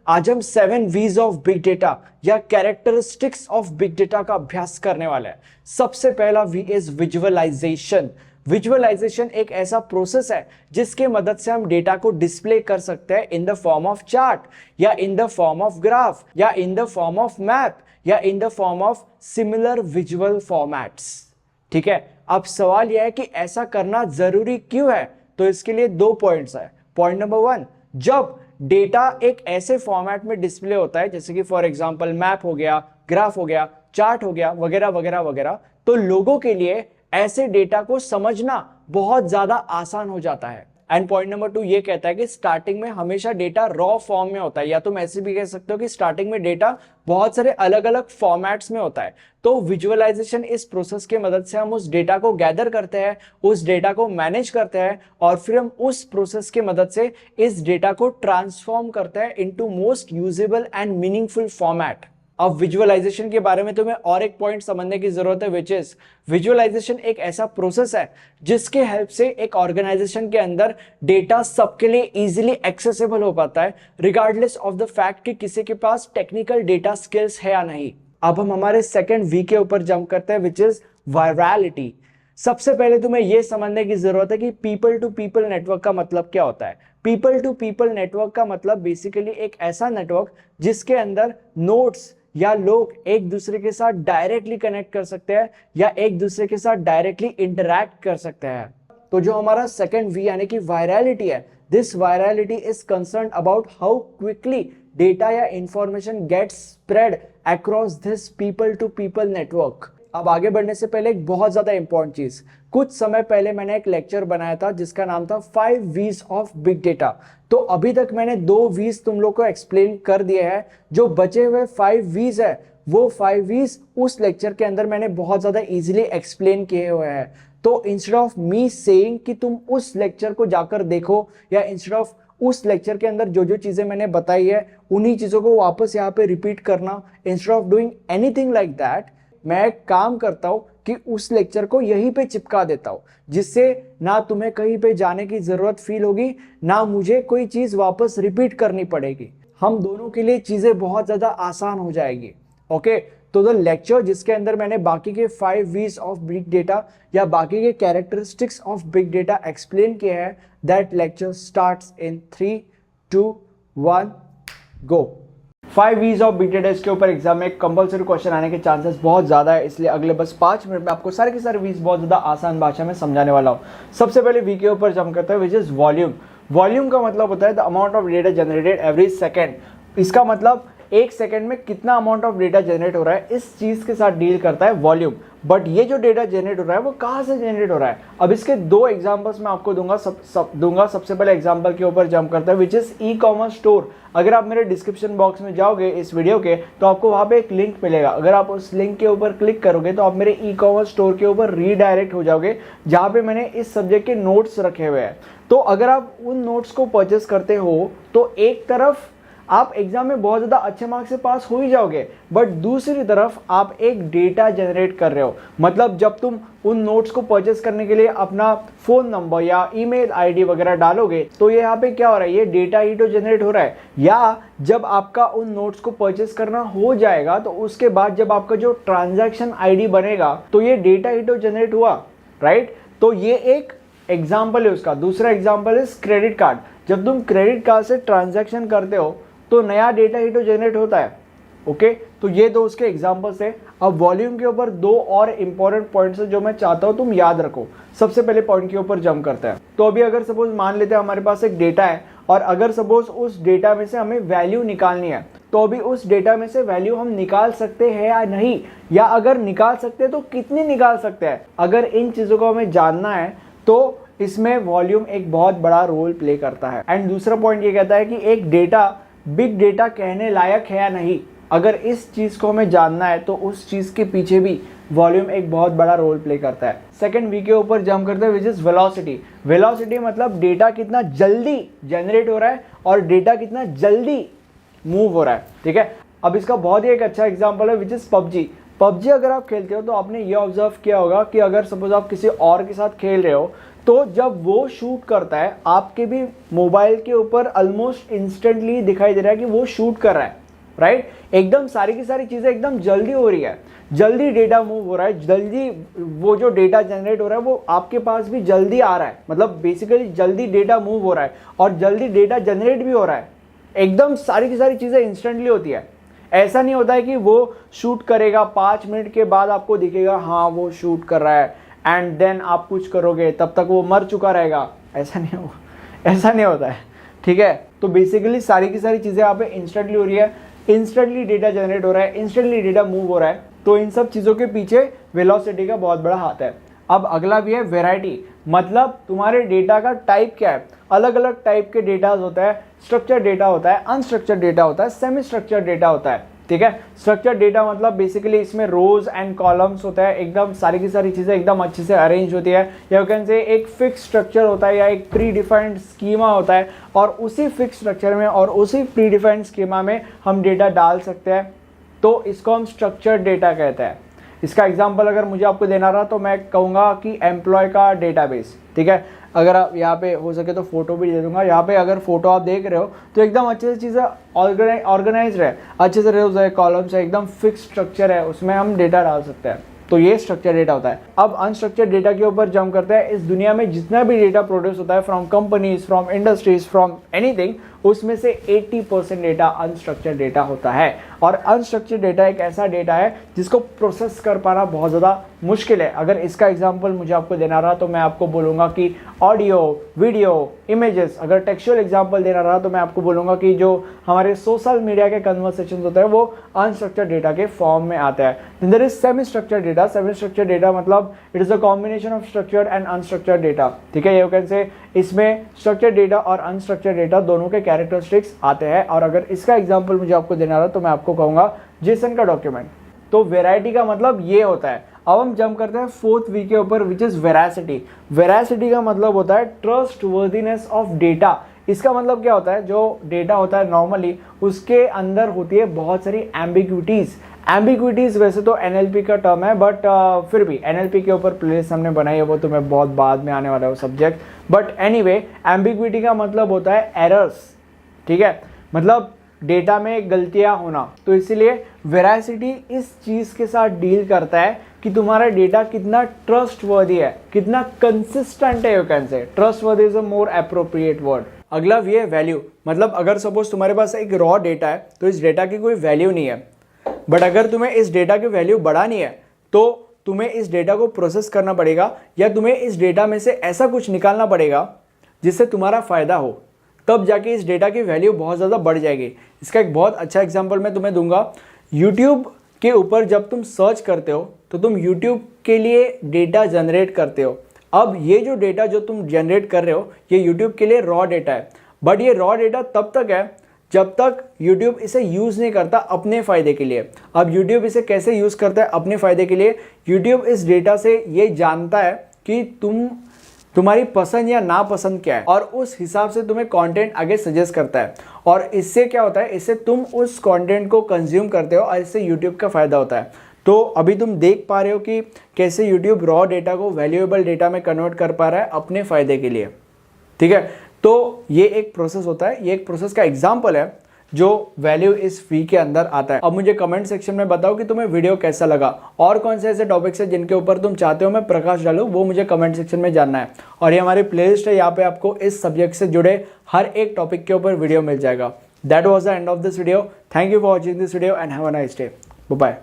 आज हम 7 V's of big data या कैरेक्टरिस्टिक्स ऑफ बिग डेटा का अभ्यास करने वाले हैं। सबसे पहला V इज विजुअलाइजेशन। विजुअलाइजेशन एक ऐसा प्रोसेस है जिसके मदद से हम डेटा को डिस्प्ले कर सकते हैं in the form of chart या in the form of graph या in the form of map या in the form of similar visual formats. ठीक है, अब सवाल यह है कि ऐसा करना जरूरी क्यों है? तो इसके लिए 2 पॉइंट्स है। पॉइंट नंबर 1, जब डेटा एक ऐसे फॉर्मेट में डिस्प्ले होता है जैसे कि फॉर एग्जांपल मैप हो गया, ग्राफ हो गया, चार्ट हो गया, वगैरह वगैरह वगैरह, तो लोगों के लिए ऐसे डेटा को समझना बहुत ज्यादा आसान हो जाता है। एंड पॉइंट नंबर 2 ये कहता है कि स्टार्टिंग में हमेशा डेटा रॉ फॉर्म में होता है, या तुम ऐसे भी कह सकते हो कि स्टार्टिंग में डेटा बहुत सारे अलग अलग फॉर्मेट्स में होता है। तो विजुअलाइजेशन इस प्रोसेस के मदद से हम उस डेटा को गैदर करते हैं, उस डेटा को मैनेज करते हैं और फिर हम उस प्रोसेस के मदद से इस डेटा को ट्रांसफॉर्म करते हैं into most usable and meaningful format. अब विजुअलाइजेशन के बारे में तुम्हें और एक पॉइंट समझने की जरूरत है, विच इज विजुअलाइजेशन एक ऐसा प्रोसेस है जिसके हेल्प से एक ऑर्गेनाइजेशन के अंदर डेटा सबके लिए इजीली एक्सेसिबल हो पाता है, रिगार्डलेस ऑफ द फैक्ट कि किसी के पास टेक्निकल डेटा स्किल्स है या नहीं। अब हम हमारे सेकंड वी के ऊपर जंप करते हैं, विच इज वायरलिटी। सबसे पहले तुम्हें यह समझने की जरूरत है कि पीपल टू पीपल नेटवर्क का मतलब क्या होता है। पीपल टू पीपल नेटवर्क का मतलब बेसिकली एक ऐसा नेटवर्क जिसके अंदर नोड्स या लोग एक दूसरे के साथ डायरेक्टली कनेक्ट कर सकते हैं या एक दूसरे के साथ डायरेक्टली इंटरैक्ट कर सकते हैं। तो जो हमारा सेकंड वी यानी कि वायरलिटी है, this virality is concern about how quickly data या information gets spread across this people to people network. अब आगे बढ़ने से पहले एक बहुत ज्यादा इंपॉर्टेंट चीज, कुछ समय पहले मैंने एक लेक्चर बनाया था जिसका नाम था 5 V's ऑफ बिग डेटा। तो अभी तक मैंने 2 V's तुम लोग को एक्सप्लेन कर दिए हैं। जो बचे हुए 5 V's है वो 5 V's उस लेक्चर के अंदर मैंने बहुत ज्यादा इजीली एक्सप्लेन किए हुए हैं। तो इंस्टेड ऑफ मी सेइंग कि तुम उस लेक्चर को जाकर देखो, या इंस्टेड ऑफ उस लेक्चर के अंदर जो जो चीजें मैंने बताई है उन्हीं चीजों को वापस यहाँ पे रिपीट करना, instead of doing anything like that, मैं एक काम करता हूं कि उस लेक्चर को यहीं पे चिपका देता हूं, जिससे ना तुम्हें कहीं पे जाने की जरूरत फील होगी, ना मुझे कोई चीज वापस रिपीट करनी पड़ेगी। हम दोनों के लिए चीजें बहुत ज्यादा आसान हो जाएगी। ओके, तो द लेक्चर जिसके अंदर मैंने बाकी के 5 V's ऑफ बिग डेटा या बाकी के characteristics of big data explain किए हैं, that lecture starts in 3, 2, 1 go. 5 V's of big data, इसके ऊपर एग्जाम में कंपलसरी क्वेश्चन आने के चांसेस बहुत ज्यादा है, इसलिए अगले बस 5 मिनट में आपको सारे के सारे V's बहुत ज्यादा आसान भाषा में समझाने वाला हूं। सबसे पहले V के ऊपर जंप करते हैं, विच इज वॉल्यूम। वॉल्यूम का मतलब होता है the amount of data generated every second. इसका मतलब एक सेकंड में कितना अमाउंट ऑफ डेटा जनरेट हो रहा है, इस चीज के साथ डील करता है वॉल्यूम। बट ये जो डेटा जनरेट हो रहा है वो कहां से जनरेट हो रहा है? अब इसके 2 एग्जांपल्स मैं आपको दूंगा। सबसे पहले एग्जांपल के ऊपर जंप करता है, which is e commerce store. अगर आप मेरे डिस्क्रिप्शन बॉक्स में जाओगे इस वीडियो के, तो आपको वहां पे एक लिंक मिलेगा। अगर आप उस लिंक के ऊपर क्लिक करोगे तो आप मेरे ई कॉमर्स स्टोर के ऊपर रीडायरेक्ट हो जाओगे, जहां पे मैंने इस सब्जेक्ट के नोट्स रखे हुए हैं। तो अगर आप उन नोट्स को परचेस करते हो तो एक तरफ आप एग्जाम में बहुत ज्यादा अच्छे मार्क्स से पास हो ही जाओगे, बट दूसरी तरफ आप एक डेटा जनरेट कर रहे हो। मतलब जब तुम उन नोट्स को परचेस करने के लिए अपना फोन नंबर या ईमेल आईडी वगैरह डालोगे, तो ये यहाँ पे क्या हो रहा है, ये डेटा ही तो जनरेट हो रहा है। या जब आपका उन नोट्स को परचेस करना हो जाएगा तो उसके बाद जब आपका जो ट्रांजैक्शन आईडी बनेगा तो ये डेटा ही तो जनरेट हुआ, राइट? तो ये एक एग्जाम्पल है उसका। दूसरा एग्जाम्पल इज क्रेडिट कार्ड। जब तुम क्रेडिट कार्ड से ट्रांजैक्शन करते हो तो नया डेटा ही तो जनरेट होता है। ओके, तो ये 2 उसके एग्जांपल्स है। अब वॉल्यूम के ऊपर 2 और इंपॉर्टेंट पॉइंट्स है जो मैं चाहता हूं तुम याद रखो। सबसे पहले पॉइंट के ऊपर जंप करते हैं। तो अभी अगर सपोज मान लेते हैं हमारे पास एक डेटा है और अगर सपोज उस डेटा में से हमें वैल्यू निकालनी है, तो अभी उस डेटा में से वैल्यू हम निकाल सकते हैं या नहीं, या अगर निकाल सकते हैं तो कितनी निकाल सकते हैं। अगर इन चीजों को हमें जानना है तो इसमें वॉल्यूम एक बहुत बड़ा रोल प्ले करता है। एंड दूसरा पॉइंट ये कहता है कि एक डेटा बिग डेटा कहने लायक है या नहीं। अगर इस चीज को हमें जानना है तो उस चीज के पीछे भी वॉल्यूम एक बहुत बड़ा रोल प्ले करता है। सेकंड वी के ऊपर जंप करते हैं, विच इज वेलोसिटी। वेलोसिटी मतलब डेटा कितना जल्दी जनरेट हो रहा है और डेटा कितना जल्दी मूव हो रहा है। ठीक है, अब इसका बहुत ही एक अच्छा एग्जांपल है, विच इज पबजी। पबजी अगर आप खेलते हो तो आपने ये ऑब्जर्व किया होगा कि अगर सपोज आप किसी और के साथ खेल रहे हो तो जब वो शूट करता है आपके भी मोबाइल के ऊपर ऑलमोस्ट इंस्टेंटली दिखाई दे रहा है कि वो शूट कर रहा है, राइट। एकदम सारी की सारी चीज़ें एकदम जल्दी हो रही है, जल्दी डेटा मूव हो रहा है, जल्दी वो जो डेटा जनरेट हो रहा है वो आपके पास भी जल्दी आ रहा है, मतलब बेसिकली जल्दी डेटा मूव हो रहा है और जल्दी डेटा जनरेट भी हो रहा है। एकदम सारी की सारी चीज़ें इंस्टेंटली होती है। ऐसा नहीं होता है कि वो शूट करेगा 5 मिनट के बाद आपको दिखेगा हाँ वो शूट कर रहा है एंड देन आप कुछ करोगे तब तक वो मर चुका रहेगा, ऐसा नहीं होता है, ठीक है। तो बेसिकली सारी की सारी चीज़ें यहाँ पे इंस्टेंटली हो रही है, इंस्टेंटली डेटा जनरेट हो रहा है, इंस्टेंटली डेटा मूव हो रहा है। तो इन सब चीज़ों के पीछे वेलोसिटी का बहुत बड़ा हाथ है। अब अगला भी है वेराइटी, मतलब तुम्हारे डेटा का टाइप क्या है। अलग अलग टाइप के डेटाज होता है, स्ट्रक्चर्ड डेटा होता है, अनस्ट्रक्चर्ड डेटा होता है, सेमी स्ट्रक्चर्ड डेटा होता है, ठीक है। स्ट्रक्चर्ड डेटा मतलब बेसिकली इसमें रोज एंड कॉलम्स होता है, एकदम सारी की सारी चीज़ें एकदम अच्छे से अरेंज होती है, या यू कैन से एक फिक्स स्ट्रक्चर होता है या एक प्री डिफाइंड स्कीमा होता है और उसी फिक्स स्ट्रक्चर में और उसी प्री डिफाइंड स्कीमा में हम डेटा डाल सकते हैं, तो इसको हम स्ट्रक्चर्ड डेटा कहते हैं। इसका एग्जांपल अगर मुझे आपको देना रहा तो मैं कहूँगा कि एम्प्लॉय का डेटाबेस, ठीक है। अगर आप यहाँ पे हो सके तो फोटो भी दे दूंगा। यहाँ पे अगर फोटो आप देख रहे हो तो एकदम अच्छे से चीज़ें ऑर्गेनाइज है, अच्छे से रोज है, कॉलम्स है, एकदम फिक्स स्ट्रक्चर है, उसमें हम डेटा डाल सकते हैं। तो ये स्ट्रक्चर डेटा होता है। अब अनस्ट्रक्चर्ड डेटा के ऊपर जंप करते हैं। इस दुनिया में जितना भी डेटा प्रोड्यूस होता है from companies, from industries, from anything, उसमें से 80% डेटा अनस्ट्रक्चर्ड डेटा होता है। और अनस्ट्रक्चर्ड डेटा एक ऐसा डेटा है जिसको प्रोसेस कर पाना बहुत ज़्यादा मुश्किल है। अगर इसका एग्जांपल मुझे आपको देना रहा तो मैं आपको बोलूँगा कि ऑडियो, वीडियो, इमेजेस। अगर टेक्सचुअल एग्जांपल देना रहा तो मैं आपको बोलूँगा कि जो हमारे सोशल मीडिया के कन्वर्सेशन होते हैं वो अनस्ट्रक्चर्ड डेटा के फॉर्म में आता है। There is semi structured data. Semi structured data मतलब it is a combination of structured and unstructured data, ठीक है। यू कैन से इसमें स्ट्रक्चर्ड डेटा और अनस्ट्रक्चर्ड डेटा दोनों के कैरेक्टरिस्टिक्स आते हैं। और अगर इसका एग्जांपल मुझे आपको देना रहा तो मैं आपको कहूँगा जेसन का डॉक्यूमेंट। तो वेराइटी का मतलब ये होता है। अब हम जंप करते हैं 4th वी के ऊपर, विच इज वेरासिटी। वेरासिटी का मतलब होता है ट्रस्ट वर्दीनेस ऑफ डेटा। इसका मतलब क्या होता है, जो डेटा होता है नॉर्मली उसके अंदर होती है बहुत सारी एम्बिग्विटीज। एम्बिग्विटीज वैसे तो एनएलपी का टर्म है, बट फिर भी एनएलपी के ऊपर प्लेलिस्ट हमने बनाई है, वो तो मैं बहुत बाद में आने वाला है वो सब्जेक्ट। बट एनीवे, एम्बिग्विटी का मतलब होता है एरर्स, ठीक है, मतलब डेटा में गलतियां होना। तो इसीलिए वेरासिटी इस चीज़ के साथ डील करता है कि तुम्हारा डेटा कितना ट्रस्टवर्दी है, कितना कंसिस्टेंट है। यू कैन से trustworthy is a more appropriate word. अगला भी है वैल्यू, मतलब अगर सपोज तुम्हारे पास एक रॉ डेटा है तो इस डेटा की कोई वैल्यू नहीं है, बट अगर तुम्हें इस डेटा की वैल्यू बढ़ानी है तो तुम्हें इस डेटा को प्रोसेस करना पड़ेगा, या तुम्हें इस डेटा में से ऐसा कुछ निकालना पड़ेगा जिससे तुम्हारा फायदा हो, तब जाके इस डेटा की वैल्यू बहुत ज़्यादा बढ़ जाएगी। इसका एक बहुत अच्छा एग्जांपल मैं तुम्हें दूंगा। यूट्यूब के ऊपर जब तुम सर्च करते हो तो तुम यूट्यूब के लिए डेटा जनरेट करते हो। अब ये जो डेटा जो तुम जनरेट कर रहे हो ये यूट्यूब के लिए रॉ डेटा है, बट ये रॉ डेटा तब तक है जब तक यूट्यूब इसे यूज़ नहीं करता अपने फ़ायदे के लिए। अब यूट्यूब इसे कैसे यूज़ करता है अपने फ़ायदे के लिए, यूट्यूब इस डेटा से ये जानता है कि तुम्हारी पसंद या नापसंद क्या है, और उस हिसाब से तुम्हें कंटेंट आगे सजेस्ट करता है। और इससे क्या होता है, इससे तुम उस कंटेंट को कंज्यूम करते हो और इससे यूट्यूब का फ़ायदा होता है। तो अभी तुम देख पा रहे हो कि कैसे यूट्यूब रॉ डेटा को वैल्यूएबल डेटा में कन्वर्ट कर पा रहा है अपने फ़ायदे के लिए, ठीक है। तो ये एक प्रोसेस होता है, ये एक प्रोसेस का एग्जाम्पल है जो वैल्यू इस फी के अंदर आता है। अब मुझे कमेंट सेक्शन में बताओ कि तुम्हें वीडियो कैसा लगा, और कौन से ऐसे टॉपिक्स है जिनके ऊपर तुम चाहते हो मैं प्रकाश डालूं, वो मुझे कमेंट सेक्शन में जानना है। और ये हमारी प्लेलिस्ट है, यहाँ पे आपको इस सब्जेक्ट से जुड़े हर एक टॉपिक के ऊपर वीडियो मिल जाएगा। That was the end of this video. Thank you for watching this video and have a nice day. Bye.